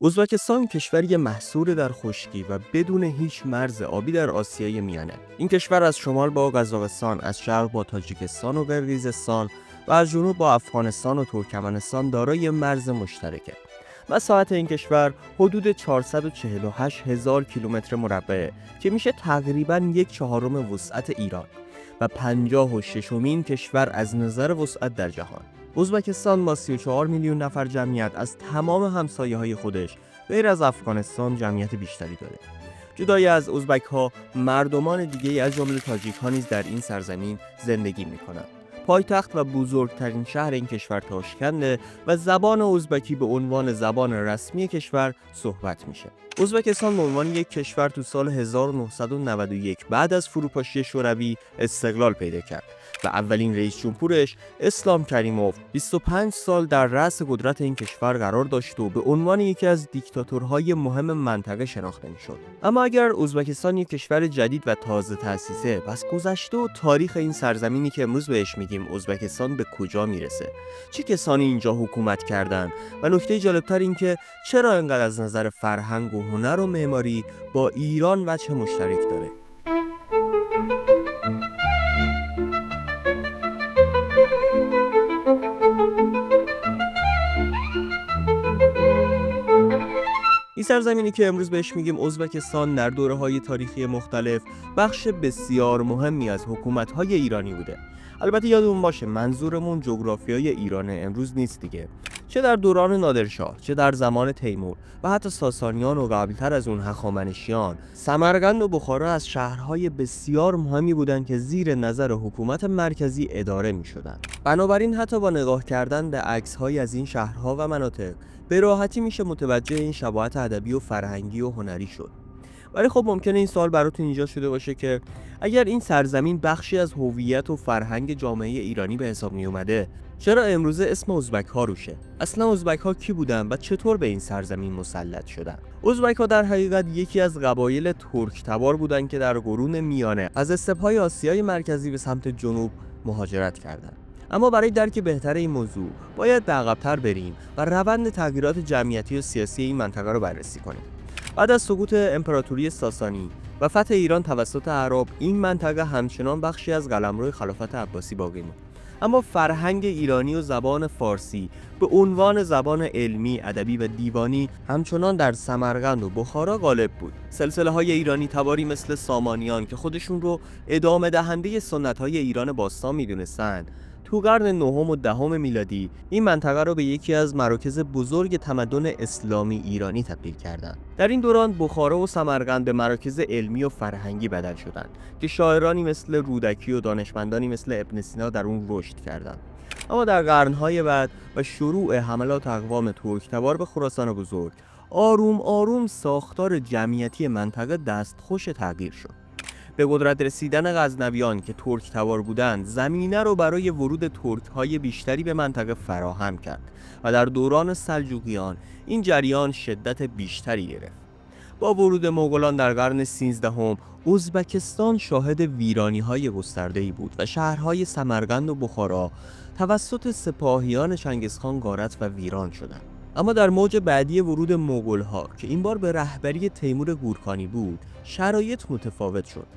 ازبکستان کشوری محصور در خشکی و بدون هیچ مرز آبی در آسیای میانه. این کشور از شمال با قزاقستان، از شرق با تاجیکستان و قرقیزستان و از جنوب با افغانستان و ترکمنستان دارای مرز مشترکه. مساحت این کشور حدود 448 هزار کیلومتر مربع که میشه تقریباً 1/4 وسعت ایران و 56مین کشور از نظر وسعت در جهان. ازبکستان با 34 میلیون نفر جمعیت از تمام همسایه‌های خودش غیر از افغانستان جمعیت بیشتری داره. جدای از ازبک‌ها، مردمان دیگه‌ای از جمله تاجیک‌ها نیز در این سرزمین زندگی می‌کنند. پایتخت و بزرگترین شهر این کشور تاشکنده و زبان ازبکی به عنوان زبان رسمی کشور صحبت میشه. ازبکستان به عنوان یک کشور تو سال 1991 بعد از فروپاشی شوروی استقلال پیدا کرد و اولین رئیس جمهورش اسلام کریموف 25 سال در رأس قدرت این کشور قرار داشت و به عنوان یکی از دیکتاتورهای مهم منطقه شناخته میشد. اما اگر ازبکستان یک کشور جدید و تازه تأسیسه، پس گذشته و تاریخ این سرزمینی که امروز بهش میگیم ازبکستان به کجا میرسه؟ چه کسانی اینجا حکومت کردن؟ و نکته جالبتر این که چرا اینقدر از نظر فرهنگ و هنر و معماری با ایران وجه مشترک داره؟ این سرزمینی که امروز بهش میگیم ازبکستان در دوره‌های تاریخی مختلف بخش بسیار مهمی از حکومت‌های ایرانی بوده. البته یادمون باشه منظورمون جغرافیای ایران امروز نیست دیگه. چه در دوران نادرشاه، چه در زمان تیمور و حتی ساسانیان و قبلتر از اون هخامنشیان، سمرقند و بخارا از شهرهای بسیار مهمی بودند که زیر نظر حکومت مرکزی اداره می‌شدند. بنابراین حتی با نگاه کردن به عکس‌های از این شهرها و مناطق به راحتی میشه متوجه این شباهت ادبی و فرهنگی و هنری شد. ولی خب ممکنه این سوال براتون ایجاد شده باشه که اگر این سرزمین بخشی از هویت و فرهنگ جامعه ایرانی به حساب می اومده، چرا امروزه اسم ازبک ها روشه؟ اصلا ازبک ها کی بودن و چطور به این سرزمین مسلط شدن؟ ازبک ها در حقیقت یکی از قبایل ترک تبار بودن که در قرون میانه از استپ‌های آسیای مرکزی به سمت جنوب مهاجرت کردند. اما برای درک بهتر این موضوع باید به عقب‌تر بریم و روند تغییرات جمعیتی و سیاسی این منطقه رو بررسی کنیم. بعد از سقوط امپراتوری ساسانی و فتح ایران توسط عرب، این منطقه همچنان بخشی از قلمرو خلافت عباسی باقی ماند. اما فرهنگ ایرانی و زبان فارسی به عنوان زبان علمی، ادبی و دیوانی همچنان در سمرقند و بخارا غالب بود. سلسله‌های ایرانی تباری مثل سامانیان که خودشون رو ادامه دهنده سنت‌های ایران باستان می‌دونستند، تو قرن نهم و دهم میلادی این منطقه رو به یکی از مراکز بزرگ تمدن اسلامی ایرانی تبدیل کردند. در این دوران بخارا و سمرقند به مراکز علمی و فرهنگی بدل شدند که شاعرانی مثل رودکی و دانشمندانی مثل ابن سینا در اون رشد کردند. اما در قرن‌های بعد و شروع حملات اقوام ترک‌تبار به خراسان بزرگ، آروم آروم ساختار جمعیتی منطقه دستخوش تغییر شد. به قدرت رسیدن غزنویان که ترک تبار بودند، زمینه رو برای ورود ترک‌های بیشتری به منطقه فراهم کرد و در دوران سلجوقیان این جریان شدت بیشتری گرفت. با ورود مغولان در قرن 13 ازبکستان شاهد ویرانی‌های گسترده‌ای بود و شهرهای سمرقند و بخارا توسط سپاهیان چنگیزخان غارت و ویران شدند. اما در موج بعدی ورود مغول‌ها که این بار به رهبری تیمور گورکانی بود، شرایط متفاوت شد.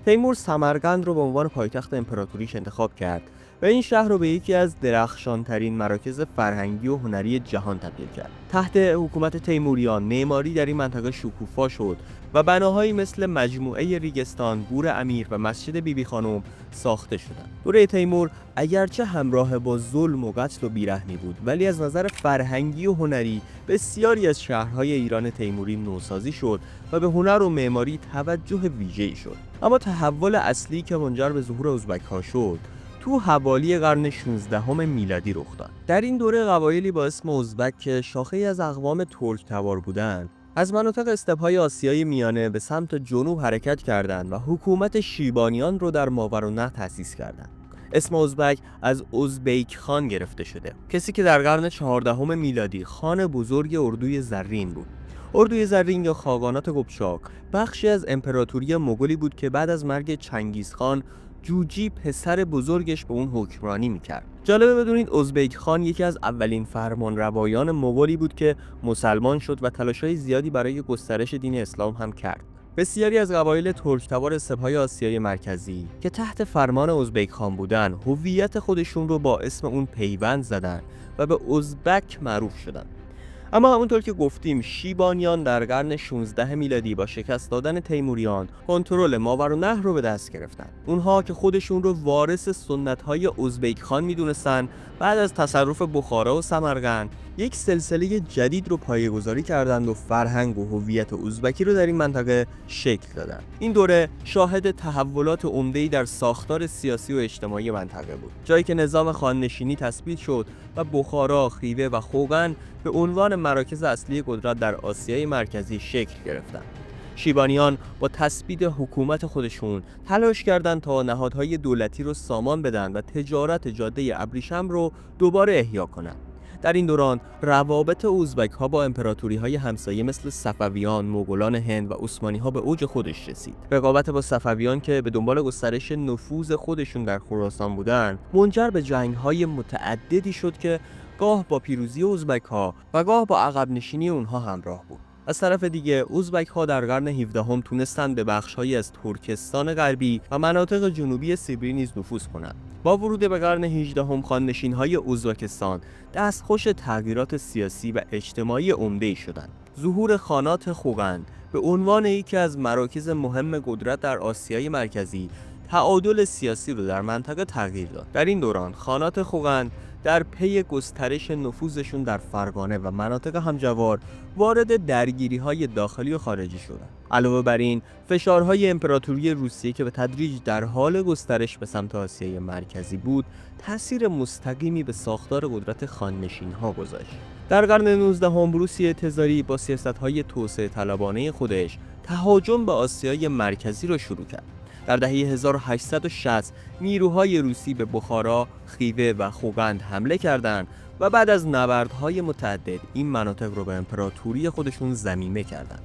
تیمور سمرقند رو به عنوان پایتخت امپراتوریش انتخاب کرد و این شهر رو به یکی از درخشانترین مراکز فرهنگی و هنری جهان تبدیل کرد. تحت حکومت تیموریان معماری در این منطقه شکوفا شد و بناهایی مثل مجموعه ریگستان، گور امیر و مسجد بیبی خانم ساخته شدند. دوره تیمور اگرچه همراه با ظلم و قتل و بیرحمی بود، ولی از نظر فرهنگی و هنری بسیاری از شهرهای ایران تیموری نوسازی شد و به هنر و معماری توجه ویژه‌ای شد. اما تحول اصلی که منجر به ظهور ازبک‌ها شد تو حوالی قرن 16 میلادی رخ داد. در این دوره قبایلی با اسم ازبک که شاخه‌ای از اقوام ترک تبار بودند، از مناطق استپ‌های آسیای میانه به سمت جنوب حرکت کردند و حکومت شیبانیان رو در ماوراءالنهر تأسیس کردند. اسم ازبک از ازبیک خان گرفته شده، کسی که در قرن 14 میلادی خان بزرگ اردوی زرین بود. اردوی زرین یا خاقانات قپچاق بخشی از امپراتوری مغولی بود که بعد از مرگ چنگیزخان جوجی پسر بزرگش به اون حکمرانی میکرد. جالبه بدونید ازبک خان یکی از اولین فرمانروایان مغولی بود که مسلمان شد و تلاش‌های زیادی برای گسترش دین اسلام هم کرد. بسیاری از قبایل ترک‌تبار سپاه آسیای مرکزی که تحت فرمان ازبک خان بودن، هویت خودشون رو با اسم اون پیوند زدن و به ازبک معروف شدن. اما همونطور که گفتیم، شیبانیان در قرن 16 میلادی با شکست دادن تیموریان کنترل ماوراءالنهر رو به دست گرفتن. اونها که خودشون رو وارث سنت‌های ازبک خان میدونستن، بعد از تصرف بخارا و سمرقند یک سلسله جدید رو پایه‌گذاری کردند و فرهنگ و هویت ازبکی رو در این منطقه شکل دادن. این دوره شاهد تحولات عمده‌ای در ساختار سیاسی و اجتماعی منطقه بود، جایی که نظام خاننشینی تثبیت شد و بخارا، خیوه و خوقند به عنوان مراکز اصلی قدرت در آسیای مرکزی شکل گرفتند. شیبانیان با تثبیت حکومت خودشون تلاش کردند تا نهادهای دولتی رو سامان بدن و تجارت جاده ابریشم رو دوباره احیا کنند. در این دوران روابط ازبک ها با امپراتوری های همسایه مثل صفویان، مغولان هند و عثمانی ها به اوج خودش رسید. رقابت با صفویان که به دنبال گسترش نفوذ خودشون در خراسان بودن، منجر به جنگ های متعددی شد که گاه با پیروزی ازبک ها و گاه با عقب نشینی اونها همراه بود. از طرف دیگه ازبک ها در قرن 17 هم تونستند به بخش‌هایی از ترکستان غربی و مناطق جنوبی سیبری نیز نفوذ کنند. با ورود به قرن 18 هم خان‌نشین‌های ازبکستان دستخوش تغییرات سیاسی و اجتماعی عمده‌ای شدند. ظهور خانات خوقند به عنوان یکی از مراکز مهم قدرت در آسیای مرکزی تعادل سیاسی رو در منطقه تغییر داد. در این دوران خانات خوقند در پی گسترش نفوذشون در فرغانه و مناطق همجوار وارد درگیری‌های داخلی و خارجی شدند. علاوه بر این، فشارهای امپراتوری روسیه که به تدریج در حال گسترش به سمت آسیای مرکزی بود، تأثیر مستقیمی به ساختار قدرت خان‌نشین‌ها گذاشت. در قرن 19 هم روسیه تزاری با سیاست‌های توسعه طلبانه خودش تهاجم به آسیای مرکزی را شروع کرد. در دهه 1860 نیروهای روسی به بخارا، خیوه و خوقند حمله کردند و بعد از نبردهای متعدد این مناطق رو به امپراتوری خودشون ضمیمه کردند.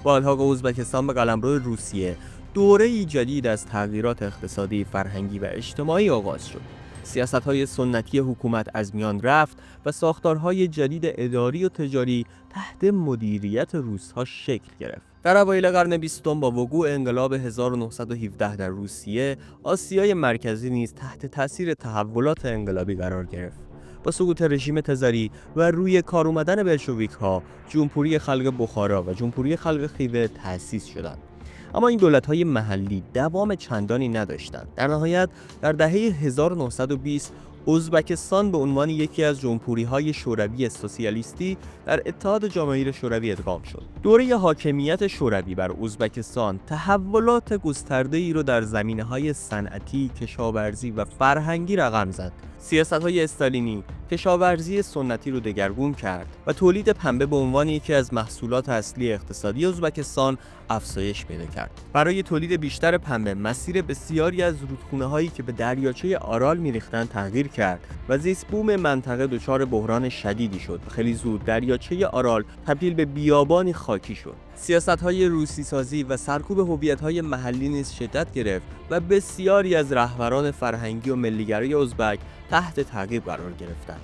با الحاق ازبکستان به قلمرو روسیه، دوره‌ای جدید از تغییرات اقتصادی، فرهنگی و اجتماعی آغاز شد. سیاست‌های سنتی حکومت از میان رفت و ساختارهای جدید اداری و تجاری تحت مدیریت روس‌ها شکل گرفت. در اوایل قرن 20 با وقوع انقلاب 1917 در روسیه، آسیای مرکزی نیز تحت تاثیر تحولات انقلابی قرار گرفت. با سقوط رژیم تزاری و روی کار اومدن بلشویک‌ها، جمهوری خلق بخارا و جمهوری خلق خیوه تأسیس شدند. اما این دولت‌های محلی دوام چندانی نداشتند. در نهایت در دهه 1920 ازبکستان به عنوان یکی از جمهوری‌های شوروی سوسیالیستی در اتحاد جماهیر شوروی ادغام شد. دوره حاکمیت شوروی بر ازبکستان تحولات گسترده‌ای را در زمینه‌های صنعتی، کشاورزی و فرهنگی رقم زد. سیاست‌های استالینی کشاورزی سنتی رو دگرگون کرد و تولید پنبه به عنوان یکی از محصولات اصلی اقتصادی ازبکستان افزایش پیدا کرد. برای تولید بیشتر پنبه، مسیر بسیاری از رودخونه‌هایی که به دریاچه آرال می‌ریختند تغییر کرد و زیست بوم منطقه دچار بحران شدیدی شد. خیلی زود دریاچه آرال تبدیل به بیابانی خاکی شد. سیاست‌های روسی سازی و سرکوب هویت‌های محلی نیز شدت گرفت و بسیاری از رهبران فرهنگی و ملیگرای ازبک تحت تعقیب قرار گرفتند.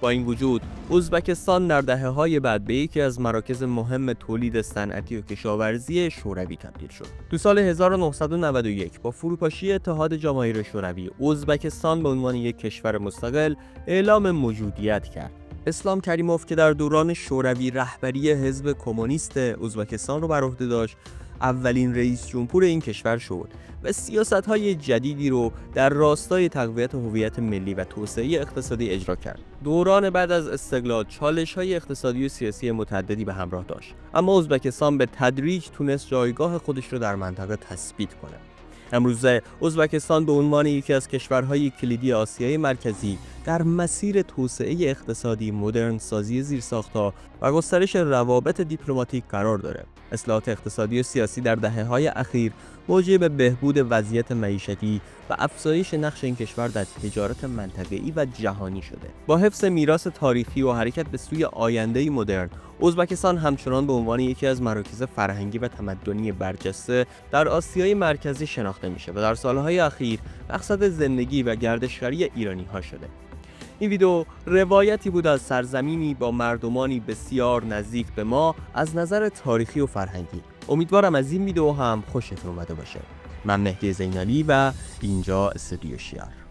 با این وجود، ازبکستان در دهه‌های بعد به یکی از مراکز مهم تولید صنعتی و کشاورزی شوروی تبدیل شد. تو سال 1991 با فروپاشی اتحاد جماهیر شوروی، ازبکستان به عنوان یک کشور مستقل اعلام موجودیت کرد. اسلام کریموف که در دوران شوروی رهبری حزب کمونیست ازبکستان رو بر عهده داشت، اولین رئیس جمهور این کشور شد و سیاست‌های جدیدی رو در راستای تقویت هویت ملی و توسعه اقتصادی اجرا کرد. دوران بعد از استقلال چالش‌های اقتصادی و سیاسی متعددی به همراه داشت، اما ازبکستان به تدریج تونست جایگاه خودش رو در منطقه تثبیت کنه. امروزه ازبکستان به عنوان یکی از کشورهای کلیدی آسیای مرکزی در مسیر توسعه اقتصادی، مدرن سازی زیرساخت‌ها و گسترش روابط دیپلماتیک قرار داره. اصلاحات اقتصادی و سیاسی در دهه‌های اخیر موجب بهبود وضعیت معیشتی و افزایش نقش این کشور در تجارت منطقه‌ای و جهانی شده. با حفظ میراث تاریخی و حرکت به سوی آینده‌ای مدرن، ازبکستان همچنان به عنوان یکی از مراکز فرهنگی و تمدنی برجسته در آسیای مرکزی شناخته میشه و در سالهای اخیر مقصد زندگی و گردشگری ایرانی‌ها شده. این ویدیو روایتی بود از سرزمینی با مردمانی بسیار نزدیک به ما از نظر تاریخی و فرهنگی. امیدوارم از این ویدیو هم خوشتون اومده باشه. من مهدی زینالی و اینجا استودیو شیار.